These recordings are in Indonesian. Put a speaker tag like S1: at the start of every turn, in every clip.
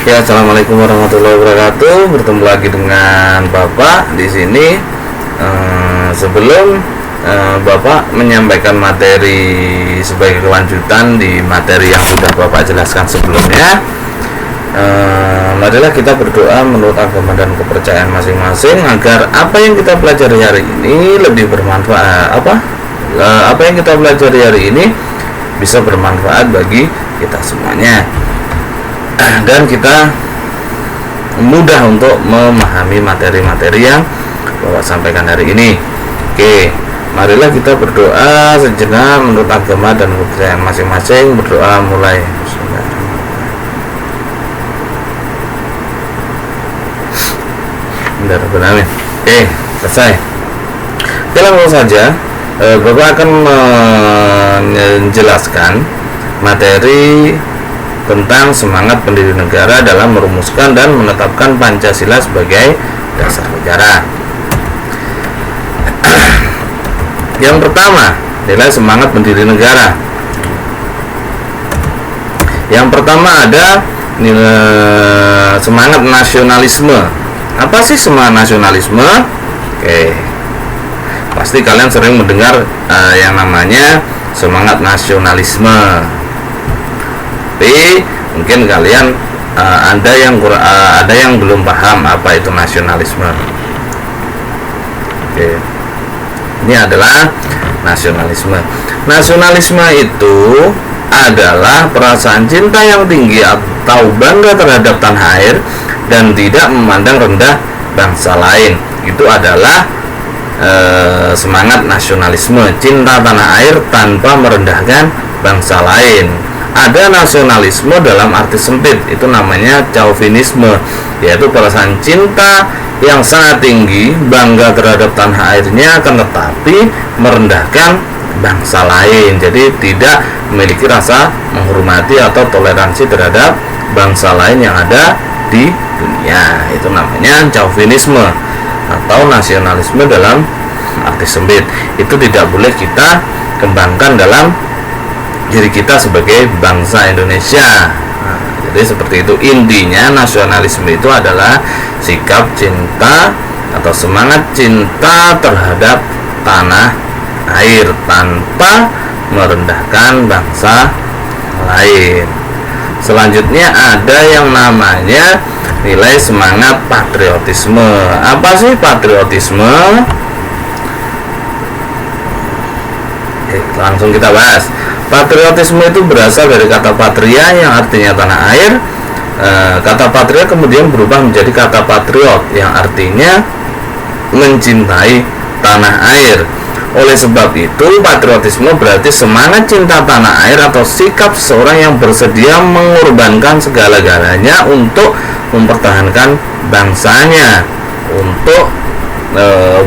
S1: Ya, assalamualaikum warahmatullahi wabarakatuh. Bertemu lagi dengan Bapak di sini. Sebelum Bapak menyampaikan materi sebagai kelanjutan di materi yang sudah Bapak jelaskan sebelumnya, marilah kita berdoa menurut agama dan kepercayaan masing-masing agar apa yang kita pelajari hari ini lebih bermanfaat. Apa yang kita pelajari hari ini bisa bermanfaat bagi kita semuanya, dan kita mudah untuk memahami materi-materi yang Bapak sampaikan hari ini. Oke, marilah kita berdoa sejenak menurut agama dan kepercayaan masing-masing. Berdoa mulai. Amin. Oke, selesai. Oke, langsung saja Bapak akan menjelaskan materi tentang semangat pendiri negara dalam merumuskan dan menetapkan Pancasila sebagai dasar negara. Yang pertama, nilai semangat pendiri negara. Yang pertama ada nilai semangat nasionalisme. Apa sih semangat nasionalisme? Oke, pasti kalian sering mendengar yang namanya semangat nasionalisme. Tapi mungkin kalian ada yang belum paham apa itu nasionalisme. Oke, ini adalah nasionalisme. Nasionalisme itu adalah perasaan cinta yang tinggi atau bangga terhadap tanah air dan tidak memandang rendah bangsa lain. Itu adalah semangat nasionalisme, cinta tanah air tanpa merendahkan bangsa lain. Ada nasionalisme dalam arti sempit, itu namanya chauvinisme, yaitu perasaan cinta yang sangat tinggi, bangga terhadap tanah airnya, akan tetapi merendahkan bangsa lain. Jadi tidak memiliki rasa menghormati atau toleransi terhadap bangsa lain yang ada di dunia. Itu namanya chauvinisme atau nasionalisme dalam arti sempit. Itu tidak boleh kita kembangkan dalam diri kita sebagai bangsa Indonesia. Jadi seperti itu, intinya nasionalisme itu adalah sikap cinta atau semangat cinta terhadap tanah air tanpa merendahkan bangsa lain. Selanjutnya ada yang namanya nilai semangat patriotisme. Apa sih patriotisme? Langsung kita bahas. Patriotisme itu berasal dari kata patria yang artinya tanah air. Kata patria kemudian berubah menjadi kata patriot yang artinya mencintai tanah air. Oleh sebab itu, patriotisme berarti semangat cinta tanah air atau sikap seorang yang bersedia mengorbankan segala-galanya untuk mempertahankan bangsanya, untuk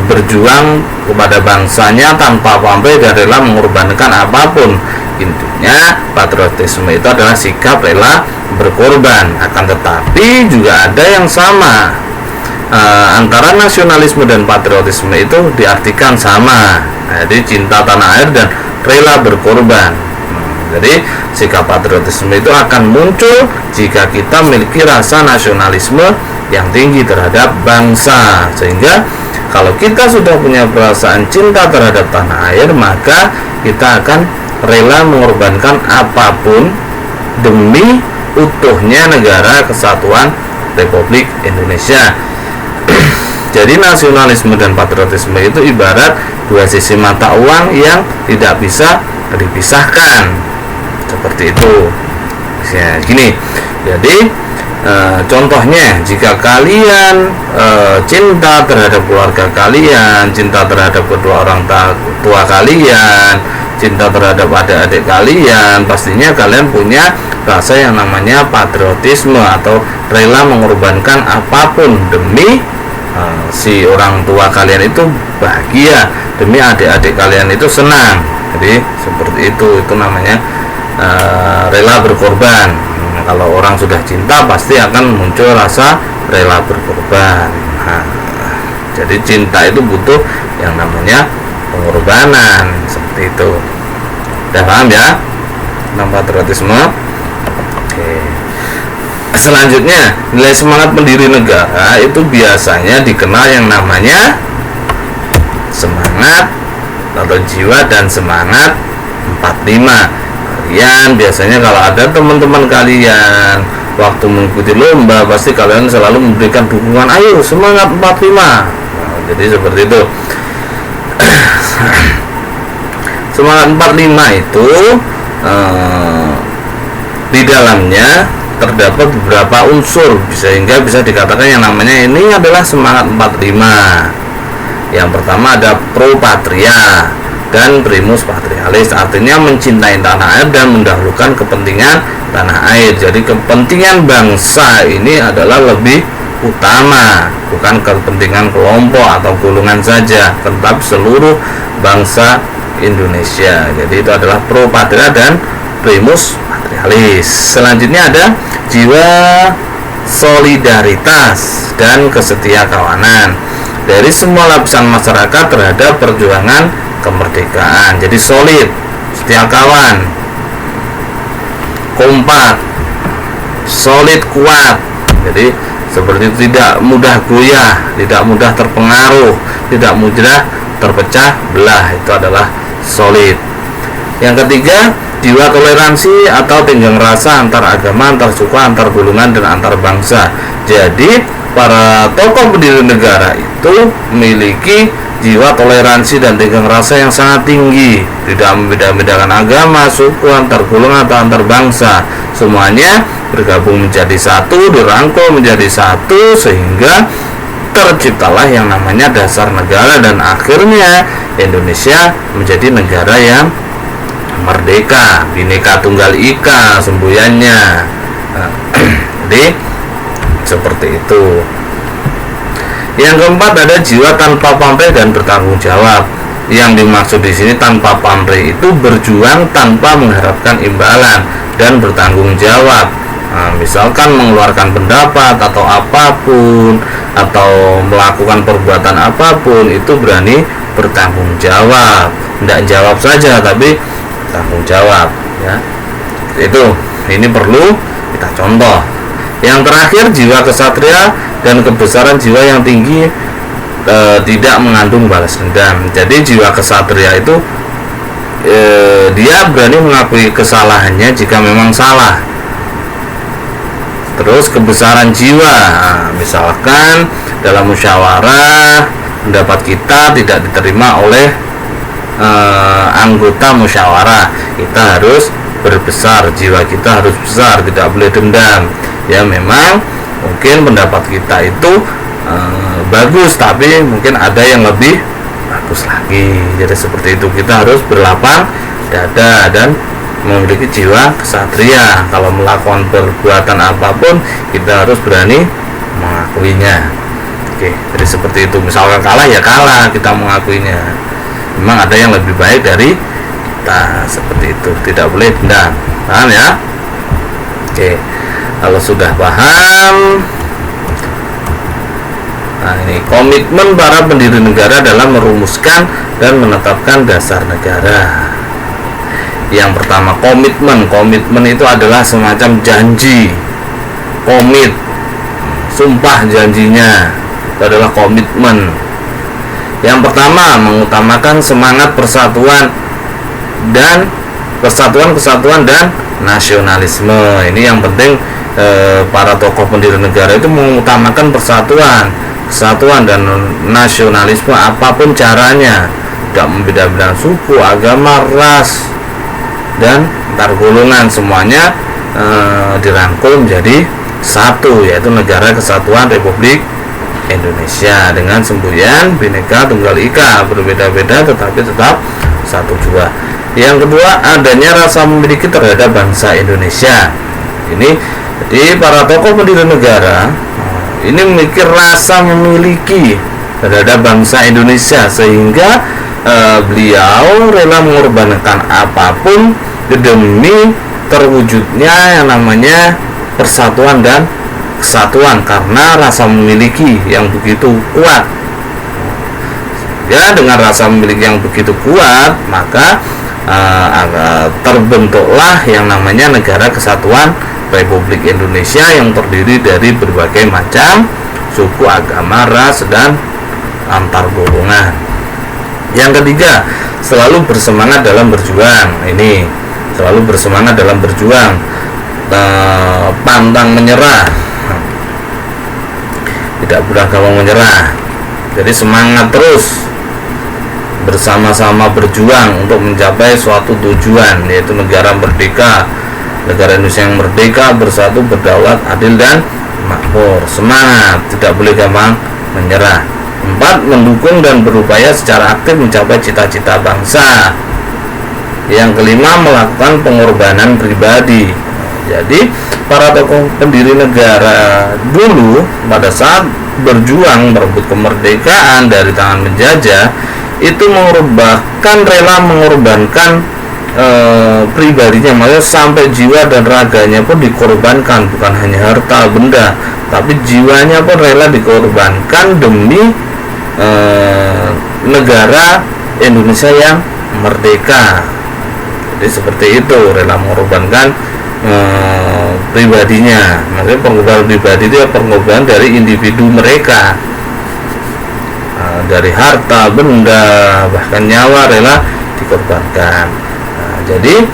S1: berjuang kepada bangsanya tanpa pamrih dan rela mengorbankan apapun. Intinya patriotisme itu adalah sikap rela berkorban. Akan tetapi juga ada yang sama, antara nasionalisme dan patriotisme itu diartikan sama. Jadi cinta tanah air dan rela berkorban. Jadi sikap patriotisme itu akan muncul jika kita memiliki rasa nasionalisme yang tinggi terhadap bangsa. Sehingga kalau kita sudah punya perasaan cinta terhadap tanah air, maka kita akan rela mengorbankan apapun demi utuhnya negara kesatuan Republik Indonesia. Jadi nasionalisme dan patriotisme itu ibarat dua sisi mata uang yang tidak bisa dipisahkan. Seperti itu. Ya, gini. Jadi contohnya, jika kalian cinta terhadap keluarga kalian, cinta terhadap kedua orang tua kalian, cinta terhadap adik-adik kalian, pastinya kalian punya rasa yang namanya patriotisme atau rela mengorbankan apapun demi si orang tua kalian itu bahagia, demi adik-adik kalian itu senang. Jadi seperti itu namanya rela berkorban. Kalau orang sudah cinta pasti akan muncul rasa rela berkorban. Jadi cinta itu butuh yang namanya pengorbanan, seperti itu. Udah paham ya tentang patriotisme? Oke. Selanjutnya, nilai semangat pendiri negara itu biasanya dikenal yang namanya semangat atau jiwa dan semangat 45. Kalian biasanya kalau ada teman-teman kalian waktu mengikuti lomba, pasti kalian selalu memberikan dukungan, ayo semangat 45. Jadi seperti itu. Semangat 45 itu di dalamnya terdapat beberapa unsur sehingga bisa dikatakan yang namanya ini adalah semangat 45. Yang pertama ada pro patria dan primus patrialis, artinya mencintai tanah air dan mendahulukan kepentingan tanah air. Jadi kepentingan bangsa ini adalah lebih utama, bukan kepentingan kelompok atau golongan saja, tetapi seluruh bangsa Indonesia. Jadi itu adalah pro patria dan primus patrialis. Selanjutnya ada jiwa solidaritas dan kesetiakawanan dari semua lapisan masyarakat terhadap perjuangan kemerdekaan. Jadi solid, setia kawan, kompak, solid, kuat. Jadi seperti itu, tidak mudah goyah, tidak mudah terpengaruh, tidak mudah terpecah belah. Itu adalah solid. Yang ketiga, jiwa toleransi atau tenggang rasa antar agama, antar suku, antar golongan, dan antar bangsa. Jadi para tokoh pendiri negara itu memiliki jiwa toleransi dan tenggang rasa yang sangat tinggi, tidak membeda-bedakan agama, suku, antar golongan atau antar bangsa. Semuanya bergabung menjadi satu, dirangkul menjadi satu, sehingga terciptalah yang namanya dasar negara, dan akhirnya Indonesia menjadi negara yang merdeka, Bhinneka Tunggal Ika semboyannya. Jadi seperti itu. Yang keempat ada jiwa tanpa pamrih dan bertanggung jawab. Yang dimaksud di sini tanpa pamrih itu berjuang tanpa mengharapkan imbalan dan bertanggung jawab. Misalkan mengeluarkan pendapat atau apapun, atau melakukan perbuatan apapun, itu berani bertanggung jawab. Tidak jawab saja, tapi tanggung jawab, ya. Itu ini perlu kita contoh. Yang terakhir, jiwa kesatria dan kebesaran jiwa yang tinggi, tidak mengandung balas dendam. Jadi jiwa kesatria itu dia berani mengakui kesalahannya jika memang salah. Terus kebesaran jiwa, misalkan dalam musyawarah pendapat kita tidak diterima oleh anggota musyawarah, kita harus berbesar, jiwa kita harus besar, tidak boleh dendam. Ya memang mungkin pendapat kita itu bagus, tapi mungkin ada yang lebih bagus lagi. Jadi seperti itu, kita harus berlapang dada dan memiliki jiwa kesatria. Kalau melakukan perbuatan apapun, kita harus berani mengakuinya. Oke, jadi seperti itu. Misalkan kalah, ya kalah, kita mengakuinya. Memang ada yang lebih baik dari kita, seperti itu. Tidak boleh dendam. Paham ya? Oke, kalau sudah paham, nah ini komitmen para pendiri negara dalam merumuskan dan menetapkan dasar negara. Yang pertama, komitmen. Komitmen itu adalah semacam janji, komit, sumpah janjinya, itu adalah komitmen. Yang pertama, mengutamakan semangat persatuan dan kesatuan dan nasionalisme. Ini yang penting, para tokoh pendiri negara itu mengutamakan persatuan, kesatuan dan nasionalisme apapun caranya, tidak membeda-bedakan suku, agama, ras, dan antar golongan. Semuanya dirangkul menjadi satu, yaitu Negara Kesatuan Republik Indonesia dengan semboyan Bhinneka Tunggal Ika, berbeda-beda tetapi tetap satu jua. Yang kedua, adanya rasa memiliki terhadap bangsa Indonesia. Ini jadi para tokoh pendiri negara ini memiliki rasa memiliki terhadap bangsa Indonesia, sehingga beliau rela mengorbankan apapun demi terwujudnya yang namanya persatuan dan kesatuan, karena rasa memiliki yang begitu kuat. Ya, dengan rasa memiliki yang begitu kuat, maka terbentuklah yang namanya Negara Kesatuan Republik Indonesia yang terdiri dari berbagai macam suku, agama, ras, dan antar golongan. Yang ketiga, selalu bersemangat dalam berjuang. Ini selalu bersemangat dalam berjuang, pantang menyerah, tidak mudah gampang menyerah. Jadi semangat terus bersama-sama berjuang untuk mencapai suatu tujuan, yaitu negara merdeka, negara Indonesia yang merdeka, bersatu, berdaulat, adil, dan makmur. Semangat, tidak boleh gampang menyerah. 4. Mendukung dan berupaya secara aktif mencapai cita-cita bangsa. Yang kelima, melakukan pengorbanan pribadi. Jadi para tokoh pendiri negara dulu pada saat berjuang merebut kemerdekaan dari tangan penjajah itu rela mengorbankan pribadinya, maksudnya sampai jiwa dan raganya pun dikorbankan, bukan hanya harta benda, tapi jiwanya pun rela dikorbankan demi negara Indonesia yang merdeka. Jadi seperti itu, rela mengorbankan pribadinya. Maksudnya pengorbanan pribadi itu ya pengorbanan dari individu mereka, dari harta benda bahkan nyawa rela dikorbankan. Jadi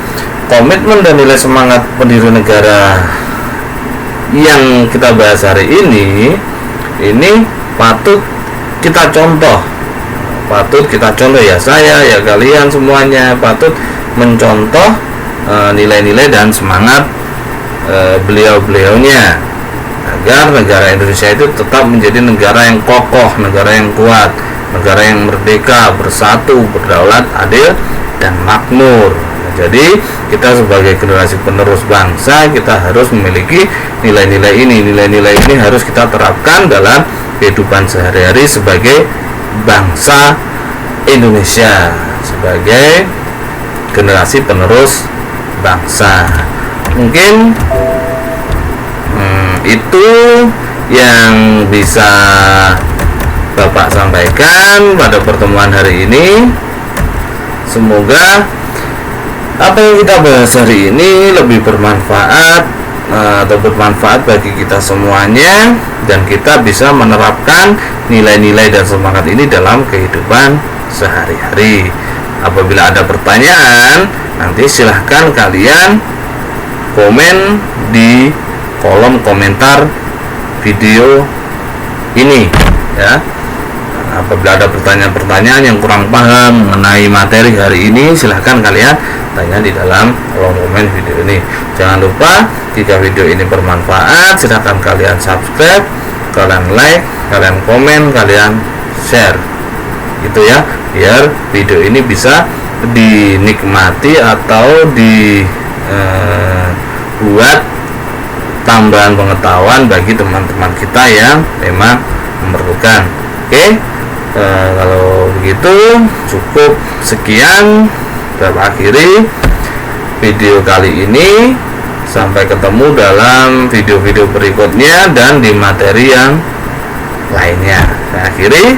S1: komitmen dan nilai semangat pendiri negara yang kita bahas hari ini patut kita contoh, ya saya, ya kalian semuanya patut mencontoh nilai-nilai dan semangat beliau-beliaunya, agar negara Indonesia itu tetap menjadi negara yang kokoh, negara yang kuat, negara yang merdeka, bersatu, berdaulat, adil, dan makmur. Jadi kita sebagai generasi penerus bangsa, kita harus memiliki nilai-nilai ini. Nilai-nilai ini harus kita terapkan dalam kehidupan sehari-hari sebagai bangsa Indonesia, sebagai generasi penerus bangsa. Mungkin itu yang bisa Bapak sampaikan pada pertemuan hari ini. Semoga apa yang kita bahas hari ini lebih bermanfaat atau bermanfaat bagi kita semuanya, dan kita bisa menerapkan nilai-nilai dan semangat ini dalam kehidupan sehari-hari. Apabila ada pertanyaan, nanti silahkan kalian komen di kolom komentar video ini ya. Apabila ada pertanyaan-pertanyaan yang kurang paham mengenai materi hari ini, silahkan kalian tanya di dalam kolom komen video ini. Jangan lupa, jika video ini bermanfaat, silahkan kalian subscribe, kalian like, kalian komen, kalian share gitu ya, biar video ini bisa dinikmati atau dibuat tambahan pengetahuan bagi teman-teman kita yang memang memerlukan. Oke, kalau begitu cukup sekian, kita akhiri video kali ini. Sampai ketemu dalam video-video berikutnya dan di materi yang lainnya. Saya akhiri,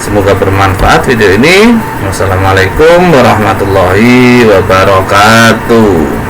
S1: semoga bermanfaat video ini. Wassalamualaikum warahmatullahi wabarakatuh.